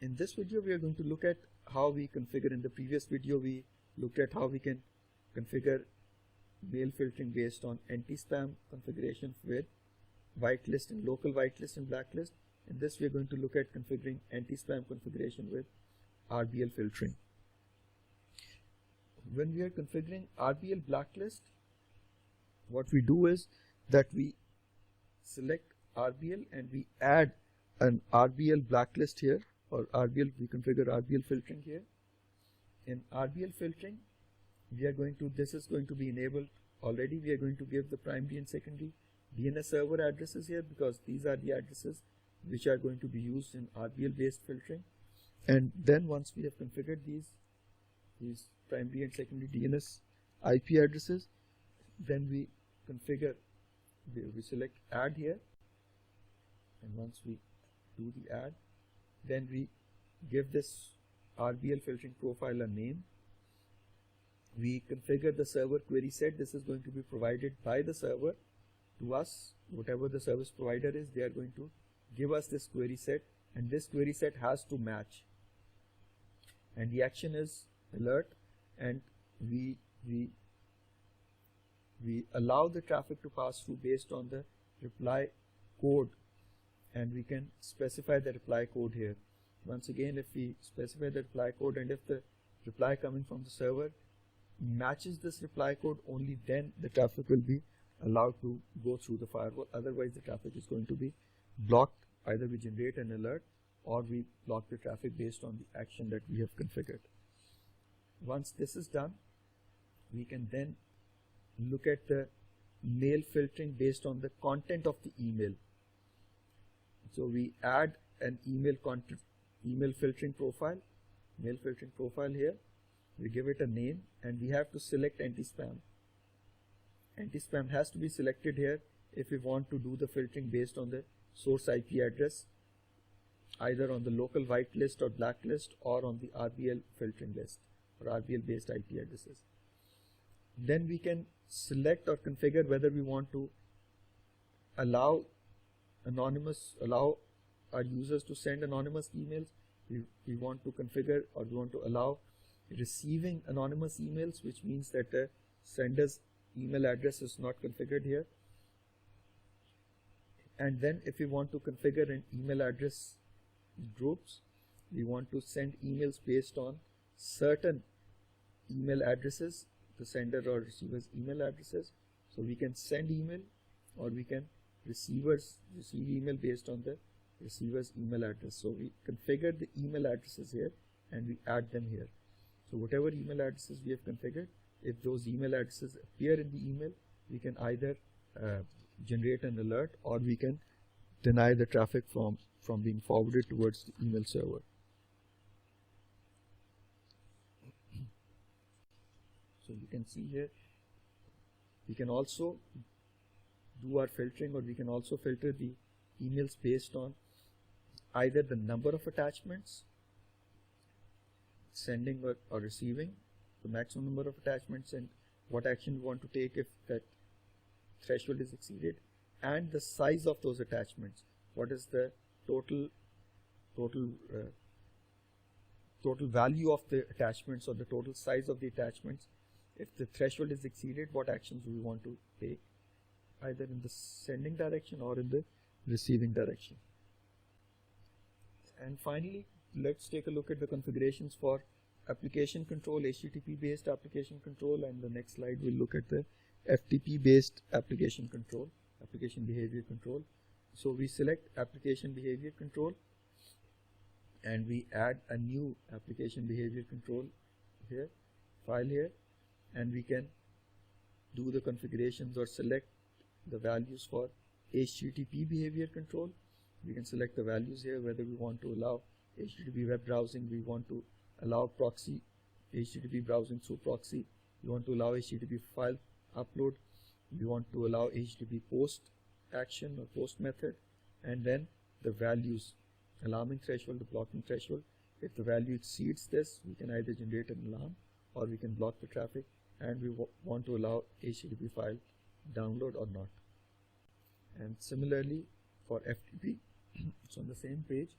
In this video, we are going to look at how we configure. In the previous video, we looked at how we can configure mail filtering based on anti-spam configuration with whitelist and local whitelist and blacklist. In this, we are going to look at configuring anti-spam configuration with RBL filtering. When we are configuring RBL blacklist, what we do is that we select RBL and we add an RBL blacklist here, or RBL, we configure RBL filtering here. In RBL filtering, we are going to, this is going to be enabled already. We are going to give the primary and secondary DNS server addresses here, because these are the addresses which are going to be used in RBL based filtering. And then once we have configured these primary and secondary DNS IP addresses, then we configure, we select add here, and once we do the add, then we give this RBL filtering profile a name. We configure the server query set. This is going to be provided by the server to us. Whatever the service provider is, they are going to give us this query set, and this query set has to match. And the action is alert, and we allow the traffic to pass through based on the reply code, and we can specify the reply code here. Once again, if we specify the reply code, and if the reply coming from the server matches this reply code, only then the traffic will be allowed to go through the firewall. Otherwise, the traffic is going to be blocked. Either we generate an alert or we block the traffic based on the action that we have configured. Once this is done, we can then look at the mail filtering based on the content of the email. So we add an email filtering profile, mail filtering profile here. We give it a name, and we have to select anti-spam. Anti-spam has to be selected here if we want to do the filtering based on the source IP address, either on the local whitelist or blacklist, or on the RBL filtering list or RBL based IP addresses. Then we can select or configure whether we want to allow our users to send anonymous emails. We want to configure, or we want to allow receiving anonymous emails, which means that the sender's email address is not configured here. And then if we want to configure an email address groups, we want to send emails based on certain email addresses, the sender or receiver's email addresses. So we can send email, or we can receive email based on the receiver's email address. So we configure the email addresses here, and we add them here. So whatever email addresses we have configured, if those email addresses appear in the email, we can either generate an alert, or we can deny the traffic from being forwarded towards the email server. So you can see here, we can also do our filtering, or we can also filter the emails based on either the number of attachments, sending or receiving, the maximum number of attachments, and what action we want to take if that threshold is exceeded, and the size of those attachments. What is the total value of the attachments, or the total size of the attachments? If the threshold is exceeded, what actions do we want to take, either in the sending direction or in the receiving direction? And finally, let's take a look at the configurations for application control, HTTP based application control, and the next slide we'll look at the FTP based application control, application behavior control. So we select application behavior control, and we add a new application behavior control here, file here, and we can do the configurations or select the values for HTTP behavior control. We can select the values here, whether we want to allow HTTP web browsing, we want to allow proxy HTTP browsing through proxy, we want to allow HTTP file upload, we want to allow HTTP post action or post method, and then the values, alarming threshold, the blocking threshold. If the value exceeds this, we can either generate an alarm, or we can block the traffic, and we want to allow HTTP file download or not. And similarly for FTP, it's on the same page.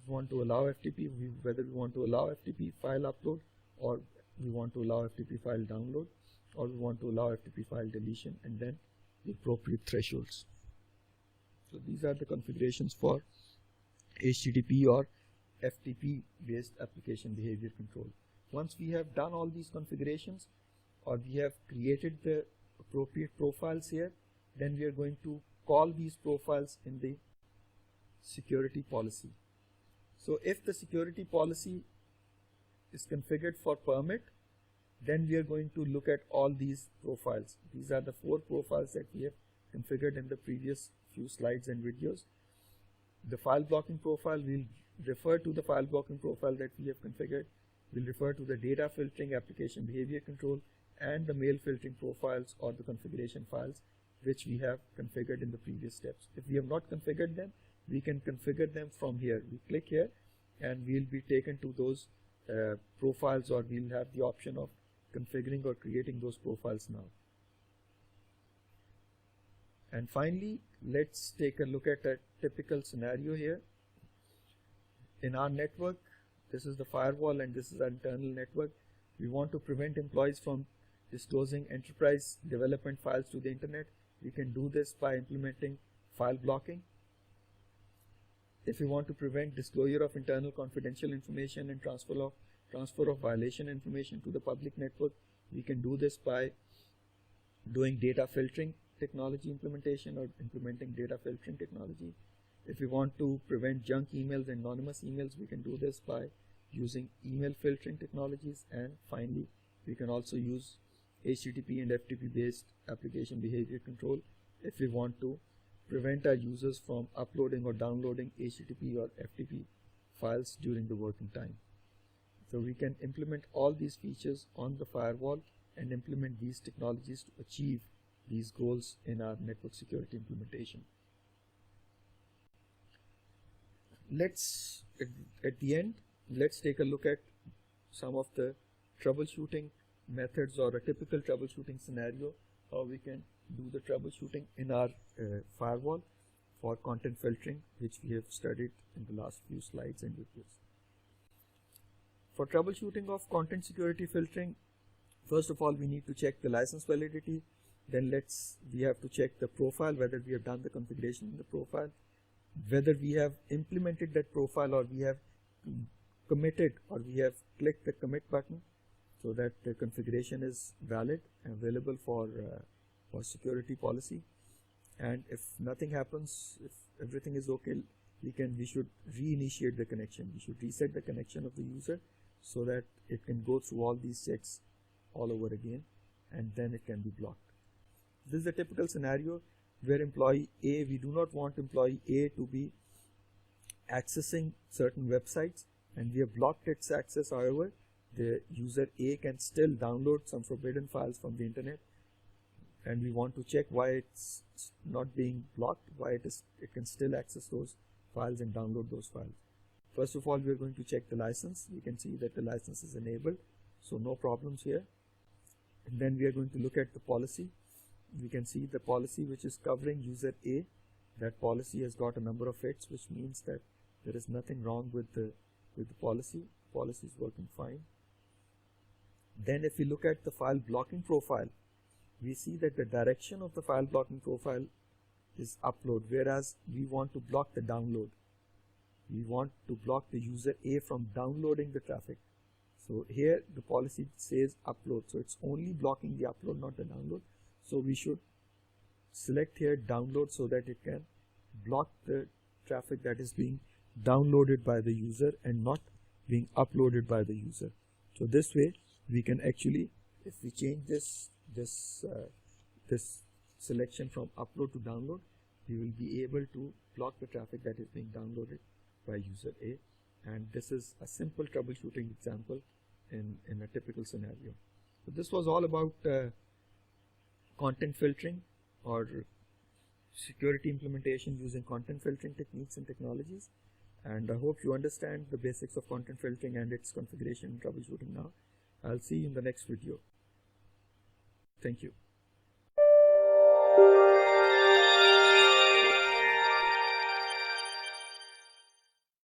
we want to allow FTP, whether we want to allow FTP file upload, or we want to allow FTP file download, or we want to allow FTP file deletion, and then the appropriate thresholds. So these are the configurations for HTTP or FTP based application behavior control. Once we have done all these configurations, or we have created the appropriate profiles here, then we are going to call these profiles in the security policy. So if the security policy is configured for permit, then we are going to look at all these profiles. These are the 4 profiles that we have configured in the previous few slides and videos. The file blocking profile, we'll refer to the file blocking profile that we have configured. We'll refer to the data filtering, application behavior control, and the mail filtering profiles or the configuration files which we have configured in the previous steps. If we have not configured them, we can configure them from here. We click here and we'll be taken to those profiles, or we'll have the option of configuring or creating those profiles now. And finally, let's take a look at a typical scenario here. In our network, this is the firewall and this is our internal network. We want to prevent employees from disclosing enterprise development files to the internet. We can do this by implementing file blocking. If we want to prevent disclosure of internal confidential information and transfer of violation information to the public network, we can do this by doing data filtering technology implementation or implementing data filtering technology. If we want to prevent junk emails and anonymous emails, we can do this by using email filtering technologies. And finally, we can also use HTTP and FTP based application behavior control if we want to prevent our users from uploading or downloading HTTP or FTP files during the working time. So we can implement all these features on the firewall and implement these technologies to achieve these goals in our network security implementation. At the end, let's take a look at some of the troubleshooting methods, or a typical troubleshooting scenario, how we can do the troubleshooting in our firewall for content filtering, which we have studied in the last few slides and videos. For troubleshooting of content security filtering, first of all, we need to check the license validity. Then we have to check the profile, whether we have done the configuration in the profile, whether we have implemented that profile, or we have committed, or we have clicked the commit button so that the configuration is valid and available for security policy. And if nothing happens, if everything is okay, we should reinitiate the connection. We should reset the connection of the user so that it can go through all these checks all over again, and then it can be blocked. This is a typical scenario where employee A, we do not want employee A to be accessing certain websites, and we have blocked its access. However, the user A can still download some forbidden files from the internet, and we want to check why it's not being blocked, why it can still access those files and download those files. First of all, we are going to check the license. We can see that the license is enabled, so no problems here. And then we are going to look at the policy. We can see the policy which is covering user A. That policy has got a number of hits, which means that there is nothing wrong with the policy. The policy is working fine. Then if we look at the file blocking profile, we see that the direction of the file blocking profile is upload, whereas we want to block the download. We want to block the user A from downloading the traffic. So here the policy says upload, so it's only blocking the upload, not the download. So we should select here download so that it can block the traffic that is being downloaded by the user and not being uploaded by the user. So this way we can actually, if we change this selection from upload to download, we will be able to block the traffic that is being downloaded by user A. And this is a simple troubleshooting example in a typical scenario. So this was all about content filtering or security implementation using content filtering techniques and technologies. And I hope you understand the basics of content filtering and its configuration and troubleshooting now. I'll see you in the next video. Thank you.